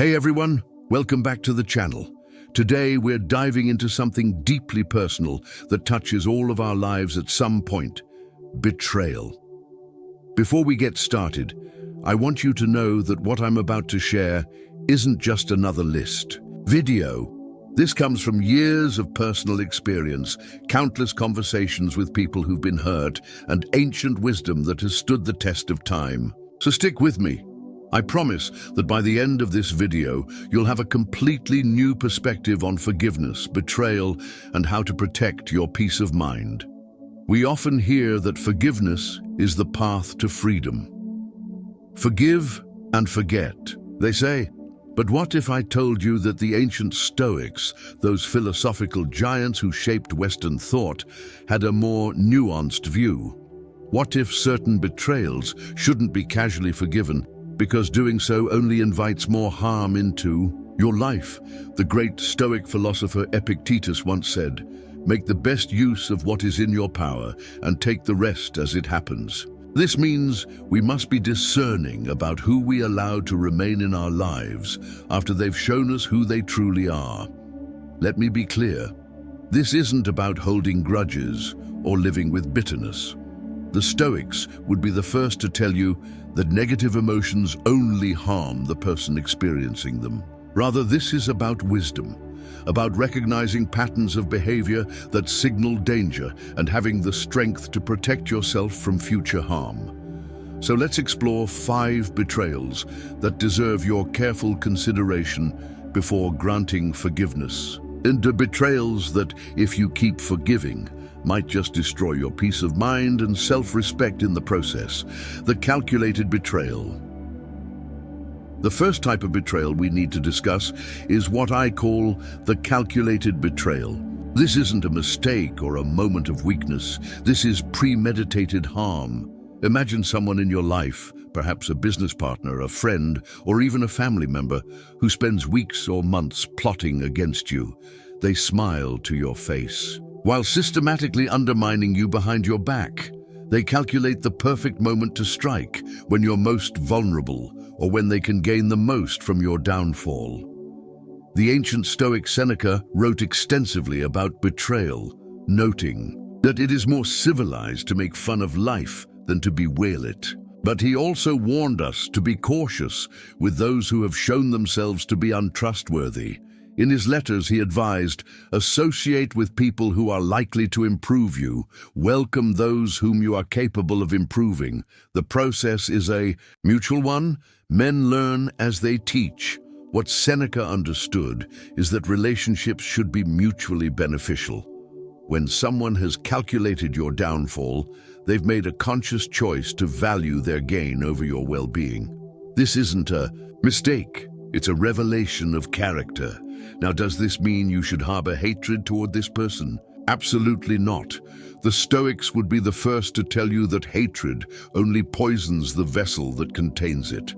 Hey everyone, welcome back to the channel. Today we're diving into something deeply personal that touches all of our lives at some point: betrayal. Before we get started, I want you to know that what I'm about to share isn't just another video. This comes from years of personal experience, countless conversations with people who've been hurt, and ancient wisdom that has stood the test of time. So stick with me. I promise that by the end of this video, you'll have a completely new perspective on forgiveness, betrayal, and how to protect your peace of mind. We often hear that forgiveness is the path to freedom. Forgive and forget, they say. But what if I told you that the ancient Stoics, those philosophical giants who shaped Western thought, had a more nuanced view? What if certain betrayals shouldn't be casually forgiven, because doing so only invites more harm into your life? The great Stoic philosopher Epictetus once said, "Make the best use of what is in your power and take the rest as it happens." This means we must be discerning about who we allow to remain in our lives after they've shown us who they truly are. Let me be clear, this isn't about holding grudges or living with bitterness. The Stoics would be the first to tell you that negative emotions only harm the person experiencing them. Rather, this is about wisdom, about recognizing patterns of behavior that signal danger and having the strength to protect yourself from future harm. So let's explore 5 betrayals that deserve your careful consideration before granting forgiveness. And the betrayals that, if you keep forgiving, might just destroy your peace of mind and self-respect in the process. The calculated betrayal. The first type of betrayal we need to discuss is what I call the calculated betrayal. This isn't a mistake or a moment of weakness. This is premeditated harm. Imagine someone in your life, perhaps a business partner, a friend, or even a family member, who spends weeks or months plotting against you. They smile to your face, while systematically undermining you behind your back. They calculate the perfect moment to strike, when you're most vulnerable, or when they can gain the most from your downfall. The ancient Stoic Seneca wrote extensively about betrayal, noting that it is more civilized to make fun of life than to bewail it. But he also warned us to be cautious with those who have shown themselves to be untrustworthy. In his letters, he advised, associate with people who are likely to improve you. Welcome those whom you are capable of improving. The process is a mutual one. Men learn as they teach. What Seneca understood is that relationships should be mutually beneficial. When someone has calculated your downfall, they've made a conscious choice to value their gain over your well-being. This isn't a mistake. It's a revelation of character. Now, does this mean you should harbor hatred toward this person? Absolutely not. The Stoics would be the first to tell you that hatred only poisons the vessel that contains it.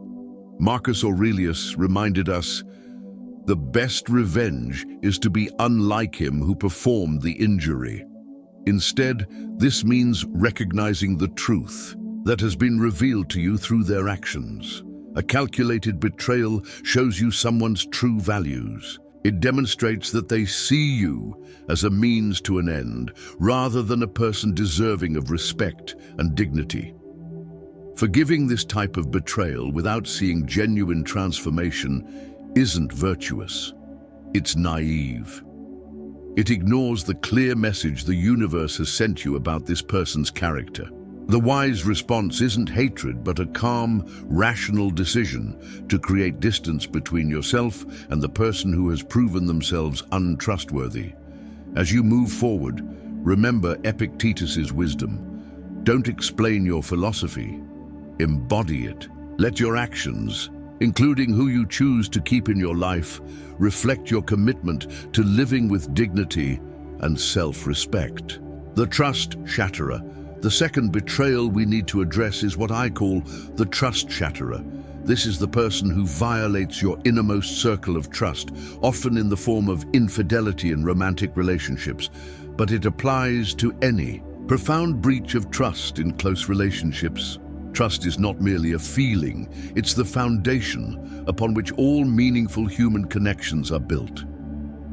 Marcus Aurelius reminded us, the best revenge is to be unlike him who performed the injury. Instead, this means recognizing the truth that has been revealed to you through their actions. A calculated betrayal shows you someone's true values. It demonstrates that they see you as a means to an end, rather than a person deserving of respect and dignity. Forgiving this type of betrayal without seeing genuine transformation isn't virtuous. It's naive. It ignores the clear message the universe has sent you about this person's character. The wise response isn't hatred, but a calm, rational decision to create distance between yourself and the person who has proven themselves untrustworthy. As you move forward, remember Epictetus's wisdom. Don't explain your philosophy, embody it. Let your actions, including who you choose to keep in your life, reflect your commitment to living with dignity and self-respect. The trust shatterer. The second betrayal we need to address is what I call the trust shatterer. This is the person who violates your innermost circle of trust, often in the form of infidelity in romantic relationships, but it applies to any profound breach of trust in close relationships. Trust is not merely a feeling, it's the foundation upon which all meaningful human connections are built.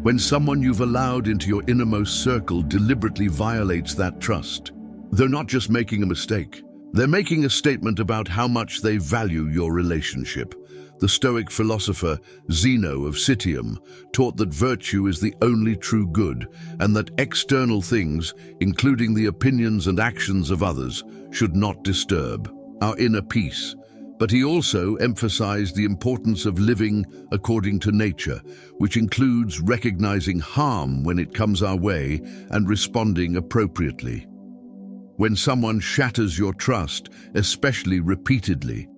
When someone you've allowed into your innermost circle deliberately violates that trust, they're not just making a mistake. They're making a statement about how much they value your relationship. The Stoic philosopher Zeno of Citium taught that virtue is the only true good and that external things, including the opinions and actions of others, should not disturb our inner peace. But he also emphasized the importance of living according to nature, which includes recognizing harm when it comes our way and responding appropriately. When someone shatters your trust, especially repeatedly,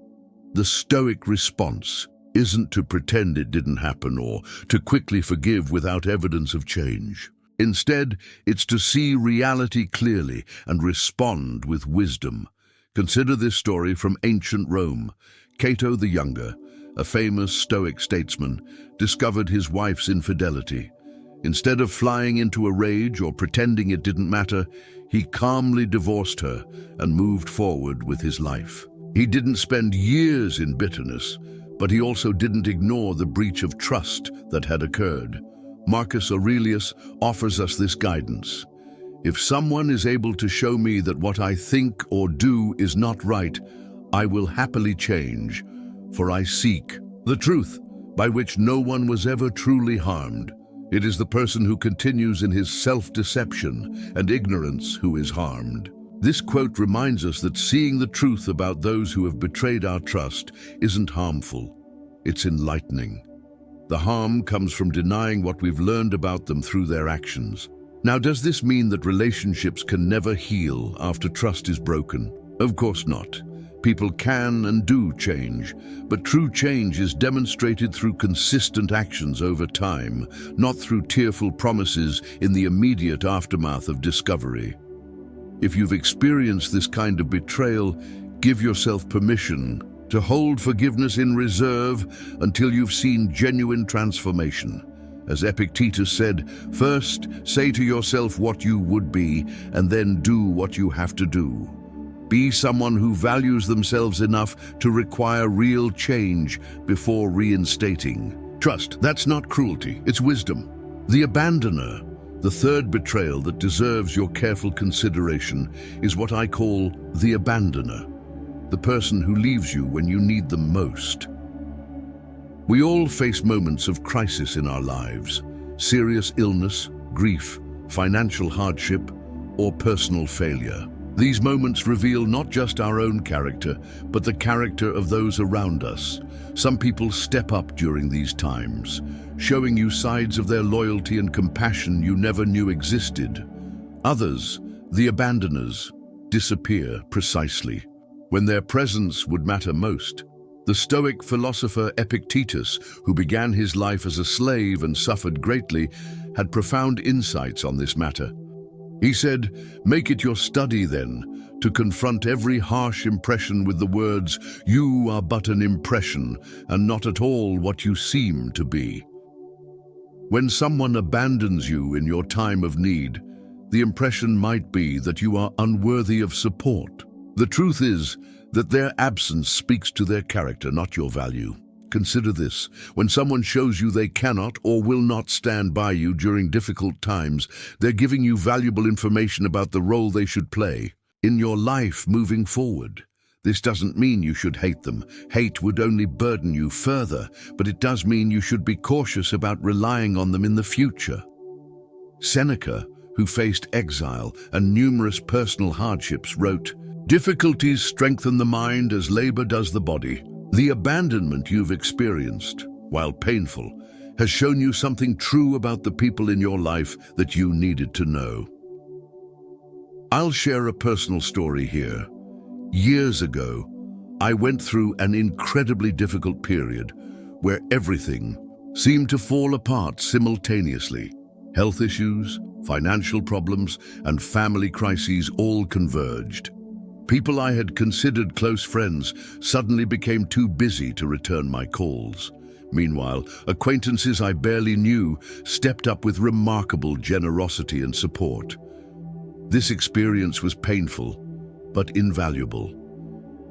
the Stoic response isn't to pretend it didn't happen or to quickly forgive without evidence of change. Instead, it's to see reality clearly and respond with wisdom. Consider this story from ancient Rome. Cato the Younger, a famous Stoic statesman, discovered his wife's infidelity. Instead of flying into a rage or pretending it didn't matter, he calmly divorced her and moved forward with his life. He didn't spend years in bitterness, but he also didn't ignore the breach of trust that had occurred. Marcus Aurelius offers us this guidance. If someone is able to show me that what I think or do is not right, I will happily change, for I seek the truth, by which no one was ever truly harmed. It is the person who continues in his self-deception and ignorance who is harmed. This quote reminds us that seeing the truth about those who have betrayed our trust isn't harmful, it's enlightening. The harm comes from denying what we've learned about them through their actions. Now, does this mean that relationships can never heal after trust is broken? Of course not. People can and do change, but true change is demonstrated through consistent actions over time, not through tearful promises in the immediate aftermath of discovery. If you've experienced this kind of betrayal, give yourself permission to hold forgiveness in reserve until you've seen genuine transformation. As Epictetus said, first say to yourself what you would be, and then do what you have to do. Be someone who values themselves enough to require real change before reinstating trust. That's not cruelty, it's wisdom. The abandoner, the third betrayal that deserves your careful consideration, is what I call the abandoner, the person who leaves you when you need them most. We all face moments of crisis in our lives: serious illness, grief, financial hardship, or personal failure. These moments reveal not just our own character, but the character of those around us. Some people step up during these times, showing you sides of their loyalty and compassion you never knew existed. Others, the abandoners, disappear precisely when their presence would matter most. The Stoic philosopher Epictetus, who began his life as a slave and suffered greatly, had profound insights on this matter. He said, "Make it your study, then, to confront every harsh impression with the words, 'You are but an impression, and not at all what you seem to be.'" When someone abandons you in your time of need, the impression might be that you are unworthy of support. The truth is that their absence speaks to their character, not your value. Consider this: when someone shows you they cannot or will not stand by you during difficult times, they're giving you valuable information about the role they should play in your life moving forward. This doesn't mean you should hate them. Hate would only burden you further, but it does mean you should be cautious about relying on them in the future. Seneca, who faced exile and numerous personal hardships, wrote, "Difficulties strengthen the mind as labor does the body." The abandonment you've experienced, while painful, has shown you something true about the people in your life that you needed to know. I'll share a personal story here. Years ago, I went through an incredibly difficult period where everything seemed to fall apart simultaneously. Health issues, financial problems, and family crises all converged. People I had considered close friends suddenly became too busy to return my calls. Meanwhile, acquaintances I barely knew stepped up with remarkable generosity and support. This experience was painful, but invaluable.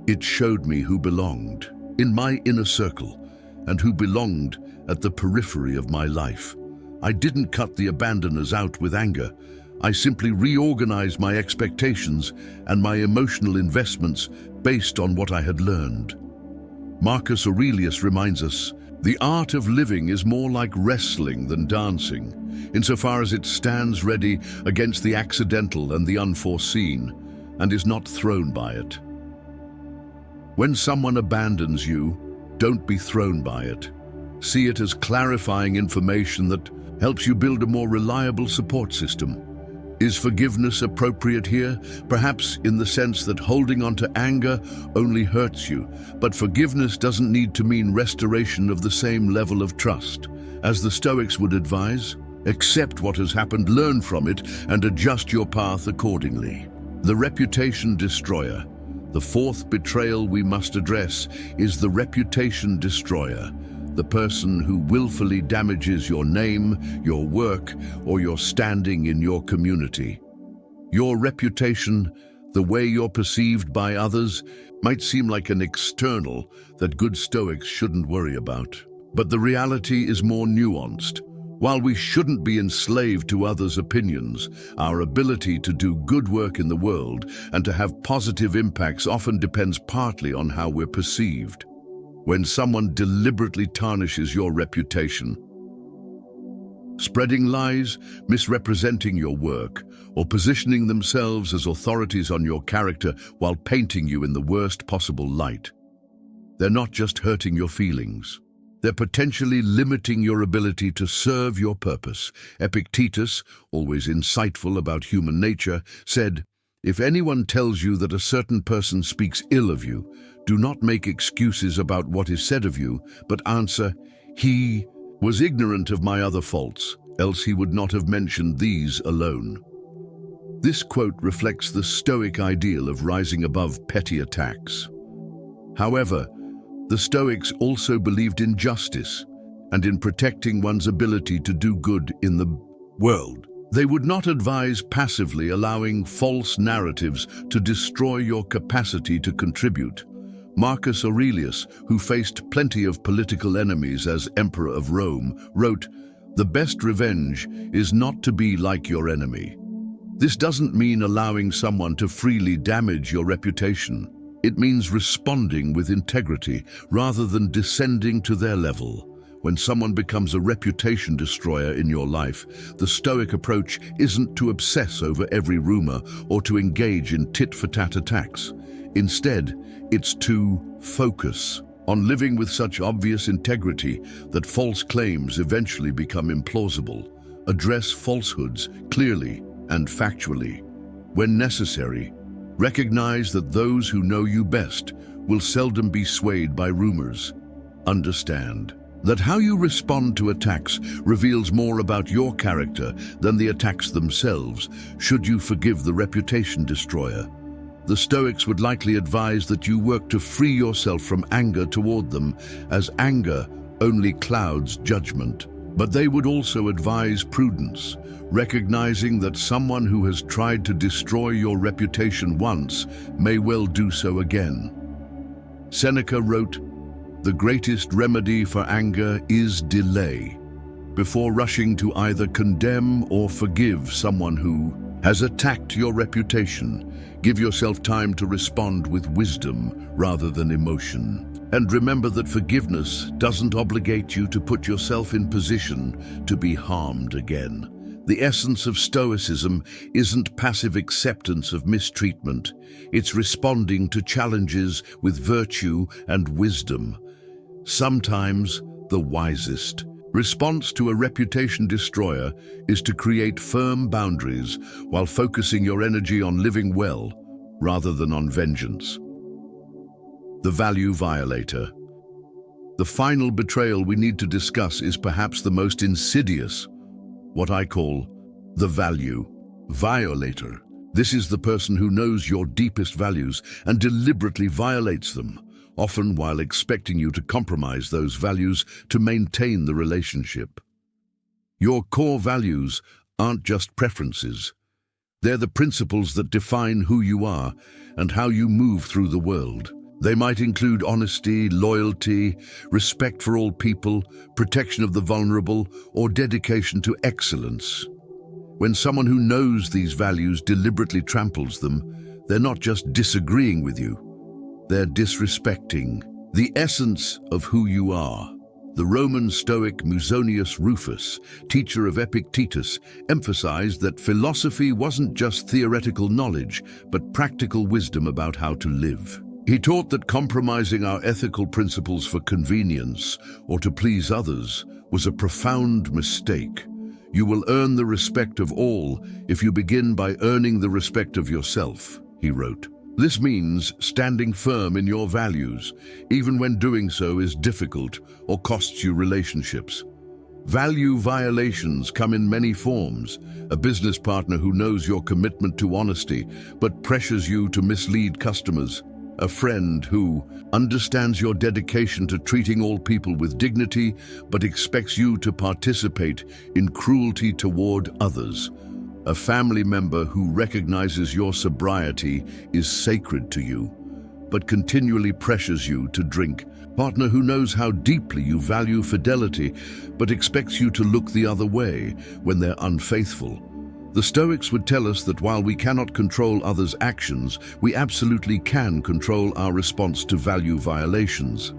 It showed me who belonged in my inner circle and who belonged at the periphery of my life. I didn't cut the abandoners out with anger. I simply reorganized my expectations and my emotional investments based on what I had learned. Marcus Aurelius reminds us, the art of living is more like wrestling than dancing, insofar as it stands ready against the accidental and the unforeseen, and is not thrown by it. When someone abandons you, don't be thrown by it. See it as clarifying information that helps you build a more reliable support system. Is forgiveness appropriate here? Perhaps in the sense that holding on to anger only hurts you, but forgiveness doesn't need to mean restoration of the same level of trust. As the Stoics would advise, accept what has happened, learn from it, and adjust your path accordingly. The reputation destroyer. The fourth betrayal we must address is the reputation destroyer. The person who willfully damages your name, your work, or your standing in your community. Your reputation, the way you're perceived by others, might seem like an external that good Stoics shouldn't worry about. But the reality is more nuanced. While we shouldn't be enslaved to others' opinions, our ability to do good work in the world and to have positive impacts often depends partly on how we're perceived. When someone deliberately tarnishes your reputation, spreading lies, misrepresenting your work, or positioning themselves as authorities on your character while painting you in the worst possible light, they're not just hurting your feelings. They're potentially limiting your ability to serve your purpose. Epictetus, always insightful about human nature, said, "If anyone tells you that a certain person speaks ill of you, do not make excuses about what is said of you, but answer, 'He was ignorant of my other faults, else he would not have mentioned these alone.'" This quote reflects the Stoic ideal of rising above petty attacks. However, the Stoics also believed in justice and in protecting one's ability to do good in the world. They would not advise passively allowing false narratives to destroy your capacity to contribute. Marcus Aurelius, who faced plenty of political enemies as Emperor of Rome, wrote, "The best revenge is not to be like your enemy." This doesn't mean allowing someone to freely damage your reputation. It means responding with integrity rather than descending to their level. When someone becomes a reputation destroyer in your life, the Stoic approach isn't to obsess over every rumor or to engage in tit-for-tat attacks. Instead, it's to focus on living with such obvious integrity that false claims eventually become implausible. Address falsehoods clearly and factually. When necessary, recognize that those who know you best will seldom be swayed by rumors. Understand that how you respond to attacks reveals more about your character than the attacks themselves, should you forgive the reputation destroyer. The Stoics would likely advise that you work to free yourself from anger toward them, as anger only clouds judgment. But they would also advise prudence, recognizing that someone who has tried to destroy your reputation once may well do so again. Seneca wrote, "The greatest remedy for anger is delay." Before rushing to either condemn or forgive someone who has attacked your reputation, give yourself time to respond with wisdom rather than emotion. And remember that forgiveness doesn't obligate you to put yourself in position to be harmed again. The essence of Stoicism isn't passive acceptance of mistreatment. It's responding to challenges with virtue and wisdom. Sometimes the wisest response to a reputation destroyer is to create firm boundaries while focusing your energy on living well rather than on vengeance. The value violator. The final betrayal we need to discuss is perhaps the most insidious, what I call the value violator. This is the person who knows your deepest values and deliberately violates them, often while expecting you to compromise those values to maintain the relationship. Your core values aren't just preferences. They're the principles that define who you are and how you move through the world. They might include honesty, loyalty, respect for all people, protection of the vulnerable, or dedication to excellence. When someone who knows these values deliberately tramples them, they're not just disagreeing with you, they're disrespecting the essence of who you are. The Roman Stoic Musonius Rufus, teacher of Epictetus, emphasized that philosophy wasn't just theoretical knowledge, but practical wisdom about how to live. He taught that compromising our ethical principles for convenience or to please others was a profound mistake. You will earn the respect of all if you begin by earning the respect of yourself, he wrote. This means standing firm in your values, even when doing so is difficult or costs you relationships. Value violations come in many forms. A business partner who knows your commitment to honesty but pressures you to mislead customers. A friend who understands your dedication to treating all people with dignity but expects you to participate in cruelty toward others. A family member who recognizes your sobriety is sacred to you, but continually pressures you to drink. Partner who knows how deeply you value fidelity, but expects you to look the other way when they're unfaithful. The Stoics would tell us that while we cannot control others' actions, we absolutely can control our response to value violations.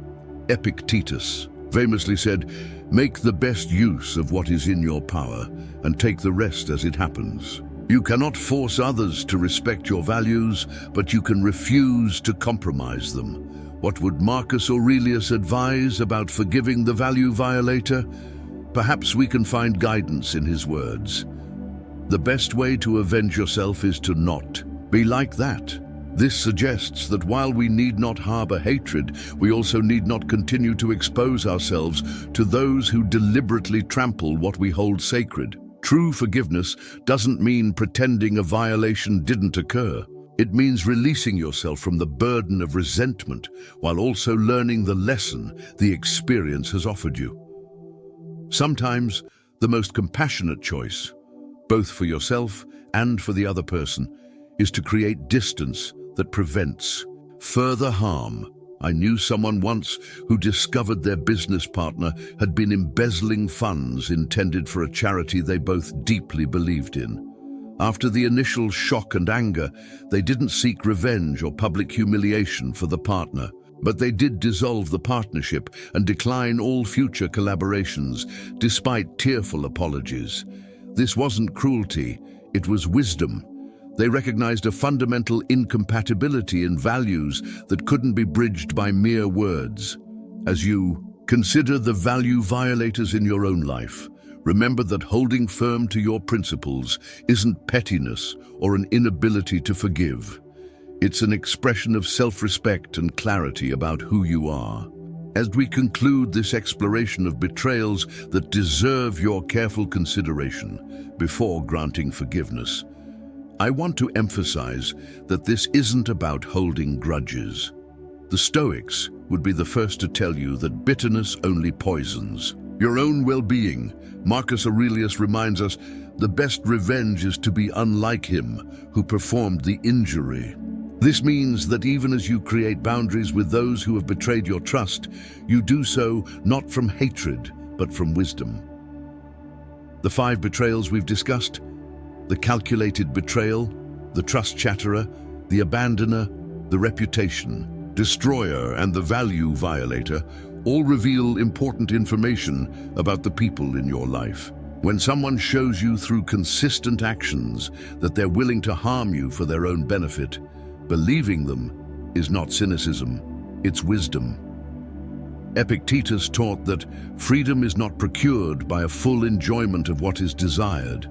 Epictetus famously said, "Make the best use of what is in your power, and take the rest as it happens." You cannot force others to respect your values, but you can refuse to compromise them. What would Marcus Aurelius advise about forgiving the value violator? Perhaps we can find guidance in his words. The best way to avenge yourself is to not be like that. This suggests that while we need not harbor hatred, we also need not continue to expose ourselves to those who deliberately trample what we hold sacred. True forgiveness doesn't mean pretending a violation didn't occur. It means releasing yourself from the burden of resentment while also learning the lesson the experience has offered you. Sometimes, the most compassionate choice, both for yourself and for the other person, is to create distance that prevents further harm. I knew someone once who discovered their business partner had been embezzling funds intended for a charity they both deeply believed in. After the initial shock and anger, they didn't seek revenge or public humiliation for the partner, but they did dissolve the partnership and decline all future collaborations, despite tearful apologies. This wasn't cruelty, it was wisdom. They recognized a fundamental incompatibility in values that couldn't be bridged by mere words. As you consider the value violators in your own life, remember that holding firm to your principles isn't pettiness or an inability to forgive. It's an expression of self-respect and clarity about who you are. As we conclude this exploration of betrayals that deserve your careful consideration before granting forgiveness, I want to emphasize that this isn't about holding grudges. The Stoics would be the first to tell you that bitterness only poisons your own well-being. Marcus Aurelius reminds us, the best revenge is to be unlike him who performed the injury. This means that even as you create boundaries with those who have betrayed your trust, you do so not from hatred, but from wisdom. The 5 betrayals we've discussed, the calculated betrayal, the trust chatterer, the abandoner, the reputation destroyer, and the value violator, all reveal important information about the people in your life. When someone shows you through consistent actions that they're willing to harm you for their own benefit, believing them is not cynicism, it's wisdom. Epictetus taught that freedom is not procured by a full enjoyment of what is desired,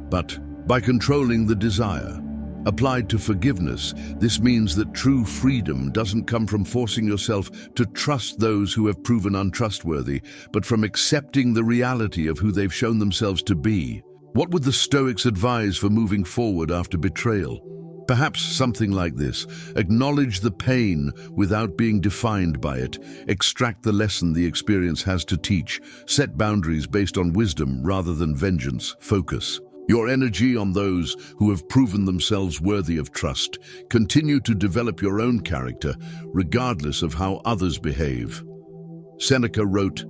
but by controlling the desire. Applied to forgiveness, this means that true freedom doesn't come from forcing yourself to trust those who have proven untrustworthy, but from accepting the reality of who they've shown themselves to be. What would the Stoics advise for moving forward after betrayal? Perhaps something like this: acknowledge the pain without being defined by it, extract the lesson the experience has to teach, set boundaries based on wisdom rather than vengeance, focus your energy on those who have proven themselves worthy of trust. Continue to develop your own character, regardless of how others behave. Seneca wrote,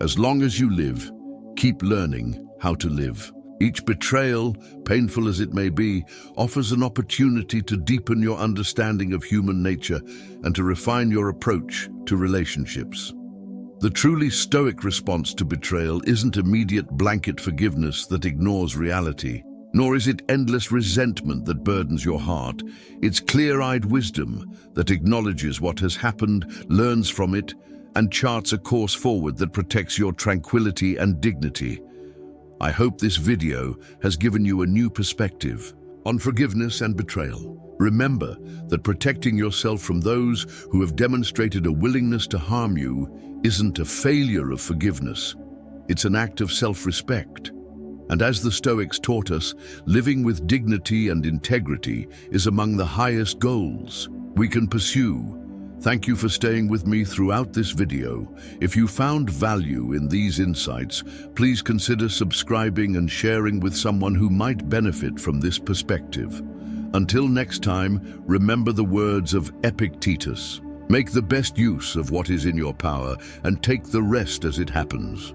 "As long as you live, keep learning how to live." Each betrayal, painful as it may be, offers an opportunity to deepen your understanding of human nature and to refine your approach to relationships. The truly Stoic response to betrayal isn't immediate blanket forgiveness that ignores reality, nor is it endless resentment that burdens your heart. It's clear-eyed wisdom that acknowledges what has happened, learns from it, and charts a course forward that protects your tranquility and dignity. I hope this video has given you a new perspective on forgiveness and betrayal. Remember that protecting yourself from those who have demonstrated a willingness to harm you isn't a failure of forgiveness. It's an act of self-respect. And as the Stoics taught us, living with dignity and integrity is among the highest goals we can pursue. Thank you for staying with me throughout this video. If you found value in these insights, please consider subscribing and sharing with someone who might benefit from this perspective. Until next time, remember the words of Epictetus. Make the best use of what is in your power and take the rest as it happens.